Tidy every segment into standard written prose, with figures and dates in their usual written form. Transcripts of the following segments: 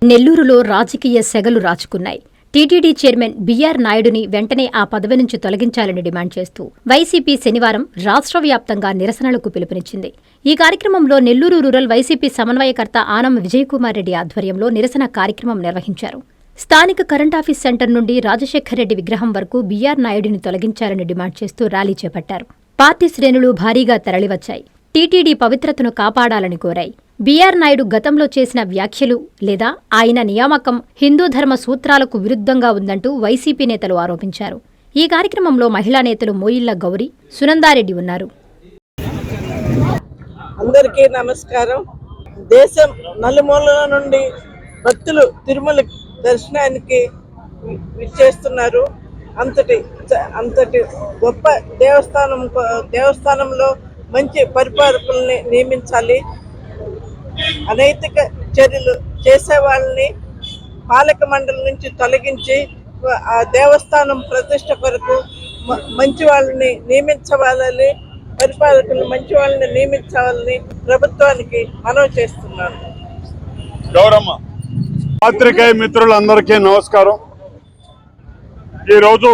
నెల్లూరులో రాజకీయ సెగలు రాచుకున్నాయి. టీటీడీ చైర్మన్ బీఆర్ నాయుడుని వెంటనే ఆ పదవి నుంచి తొలగించాలని డిమాండ్ చేస్తూ వైసీపీ శనివారం రాష్ట్ర వ్యాప్తంగా నిరసనలకు పిలుపునిచ్చింది. ఈ కార్యక్రమంలో నెల్లూరు రూరల్ వైసీపీ సమన్వయకర్త ఆనం విజయకుమార్ రెడ్డి ఆధ్వర్యంలో నిరసన కార్యక్రమం నిర్వహించారు. స్థానిక కరెంటాఫీస్ సెంటర్ నుండి రాజశేఖర్ రెడ్డి విగ్రహం వరకు బీఆర్ నాయుడిని తొలగించాలని డిమాండ్ చేస్తూ ర్యాలీ చేపట్టారు. పార్టీ శ్రేణులు భారీగా తరలివచ్చాయి. టీటీడీ పవిత్రతను కాపాడాలని కోరాయి. బీఆర్ నాయుడు గతంలో చేసిన వ్యాఖ్యలు లేదా ఆయన నియామకం హిందూ ధర్మ సూత్రాలకు విరుద్ధంగా ఉందంటూ వైసీపీ నేతలు ఆరోపించారు. ఈ కార్యక్రమంలో మహిళా నేతలు మోయిళ్ల గౌరీ, సునందారెడ్డి ఉన్నారు. అందరికీ నమస్కారం. దేశం నలుమూలల నుండి భక్తులు తిరుమల దర్శనానికి విచ్చేస్తున్నారు. అంతటి గొప్ప దేవస్థానంలో మంచి పరిపాలకుల్ని నియమించాలి. అనైతిక చర్యలు చేసే వాళ్ళని పాలక మండలి నుంచి తొలగించి ఆ దేవస్థానం ప్రతిష్ట కొరకు మంచి వాళ్ళని నియమించవాలని, పరిపాలకులు మంచి వాళ్ళని నియమించాలని ప్రభుత్వానికి మనవి చేస్తున్నాను. గౌరమ్మ పాత్రికేయ మిత్రులందరికీ నమస్కారం. ఈరోజు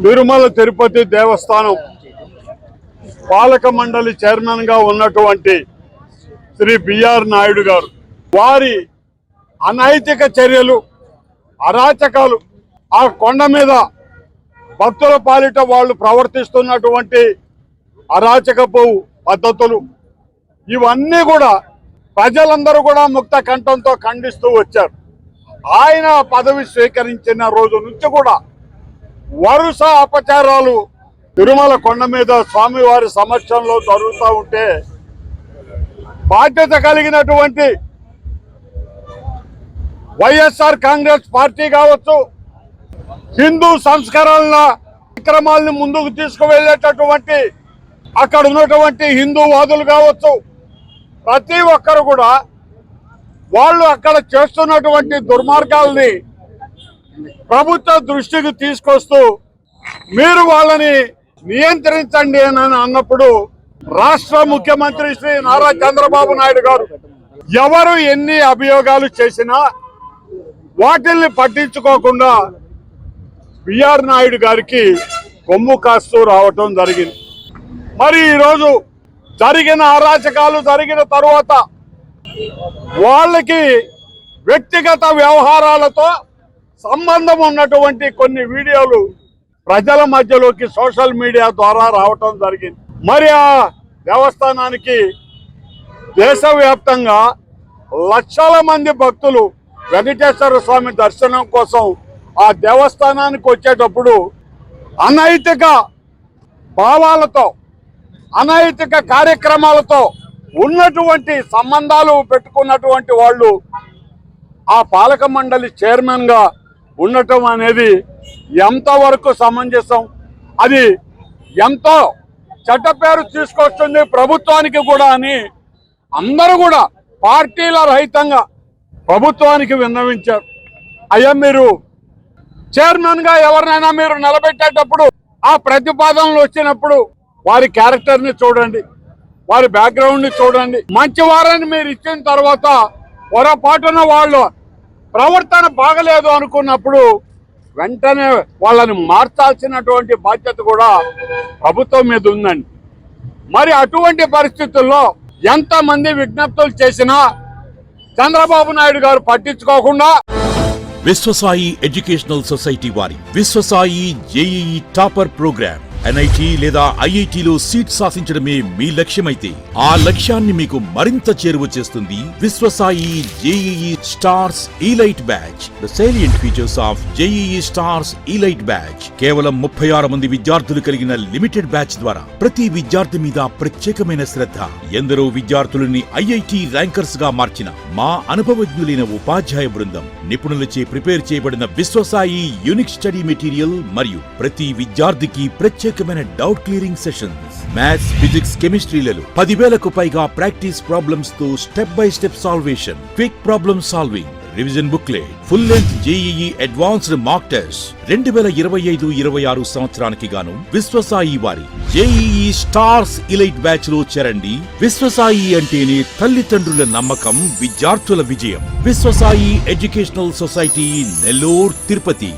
తిరుమల తిరుపతి దేవస్థానం పాలక మండలి చైర్మన్ గా ఉన్నటువంటి శ్రీ బీఆర్ నాయుడు గారు వారి అనైతిక చర్యలు, అరాచకాలు, ఆ కొండ మీద భక్తుల పాలిట వాళ్ళు ప్రవర్తిస్తున్నటువంటి అరాచకపు పద్ధతులు, ఇవన్నీ కూడా ప్రజలందరూ కూడా ముక్త కంఠంతో ఖండిస్తూ వచ్చారు. ఆయన పదవి స్వీకరించిన రోజు నుంచి కూడా వరుస అపచారాలు తిరుమల కొండ మీద స్వామివారి సమక్షంలో జరుగుతూ ఉంటే బాధ్యత కలిగినటువంటి వైఎస్ఆర్ కాంగ్రెస్ పార్టీ కావచ్చు, హిందూ సంస్కరణల కార్యక్రమాలను ముందుకు తీసుకువెళ్ళేటటువంటి అక్కడ ఉన్నటువంటి హిందూవాదులు కావచ్చు, ప్రతి ఒక్కరు కూడా వాళ్ళు అక్కడ చేస్తున్నటువంటి దుర్మార్గాల్ని ప్రభుత్వ దృష్టికి తీసుకొస్తూ మీరు వాళ్ళని నియంత్రించండి అని అన్నప్పుడు రాష్ట్ర ముఖ్యమంత్రి శ్రీ నారా చంద్రబాబు నాయుడు గారు ఎవరు ఎన్ని అభియోగాలు చేసినా వాటిల్ని పట్టించుకోకుండా బీఆర్ నాయుడు గారికి కొమ్ము కాస్తూ రావటం జరిగింది. మరి ఈరోజు జరిగిన అరాచకాలు జరిగిన తరువాత వాళ్ళకి వ్యక్తిగత వ్యవహారాలతో సంబంధం ఉన్నటువంటి కొన్ని వీడియోలు ప్రజల మధ్యలోకి సోషల్ మీడియా ద్వారా రావటం జరిగింది. మరి ఆ దేవస్థానానికి దేశవ్యాప్తంగా లక్షల మంది భక్తులు వెంకటేశ్వర స్వామి దర్శనం కోసం ఆ దేవస్థానానికి వచ్చేటప్పుడు అనైతిక భావాలతో, అనైతిక కార్యక్రమాలతో ఉన్నటువంటి సంబంధాలు పెట్టుకున్నటువంటి వాళ్ళు ఆ పాలక మండలి చైర్మన్ గా ఉండటం అనేది ఎంతవరకు సమంజసం? అది ఎంతో చెడ్డ పేరు తీసుకొస్తుంది ప్రభుత్వానికి కూడా అని అందరూ కూడా పార్టీల రహితంగా ప్రభుత్వానికి విన్నవించారు. అయ్యా, మీరు చైర్మన్ గా ఎవరినైనా మీరు నిలబెట్టేటప్పుడు ఆ ప్రతిపాదనలు వచ్చినప్పుడు వారి క్యారెక్టర్ ని చూడండి, వారి బ్యాక్గ్రౌండ్ ని చూడండి. మంచివారని మీరు ఇచ్చిన తర్వాత పొరపాటున వాళ్ళు ప్రవర్తన బాగలేదు అనుకున్నప్పుడు వెంటనే వాళ్ళని మార్చాల్సినటువంటి బాధ్యత కూడా ప్రభుత్వం మీద ఉందండి. మరి అటువంటి పరిస్థితుల్లో ఎంతమంది విజ్ఞప్తులు చేసినా చంద్రబాబు నాయుడు గారు పట్టించుకోకుండా విశ్వసాయి ఎడ్యుకేషనల్ సొసైటీ వారి Vishwasai JEE topper program NIT లేదా ఐఐటిలో సీట్ సాధించడమే మీ లక్ష్యమైతే ఆ లక్ష్యాన్ని మీకు మరింత చేరువ చేస్తుంది Viswasai JEE stars elite batch. The salient features of JEE stars elite batch. కేవలం 36 మంది విద్యార్థులు కలిగిన లిమిటెడ్ బ్యాచ్ ద్వారా ప్రతి విద్యార్థి మీద ప్రత్యేకమైన శ్రద్ధ, ఎందరో విద్యార్థులని ఐఐటి ర్యాంకర్స్ గా మార్చిన మా అనుభవజ్ఞులైన ఉపాధ్యాయ బృందం, నిపుణులచే ప్రిపేర్ చేయబడిన విశ్వసాయి యూనిక్ స్టడీ మెటీరియల్ మరియు ప్రతి విద్యార్థికి ప్రత్యేక doubt clearing sessions, maths, physics, కెమిస్ట్రీలలో 10,000కు పైగా ప్రాక్టీస్ ప్రాబ్లమ్స్ తో step by step salvation, quick problem solving, revision booklet, full length JEE advanced mock test 2025-26 సంవత్సరానికి గాను విశ్వసాయి వారి జేఈఈ స్టార్స్ ఇలైట్ బ్యాచ్ లో చేరండి. విశ్వసాయి అంటేనే తల్లిదండ్రుల నమ్మకం, విద్యార్థుల విజయం. Viswasai educational society, Nellore, Tirupati.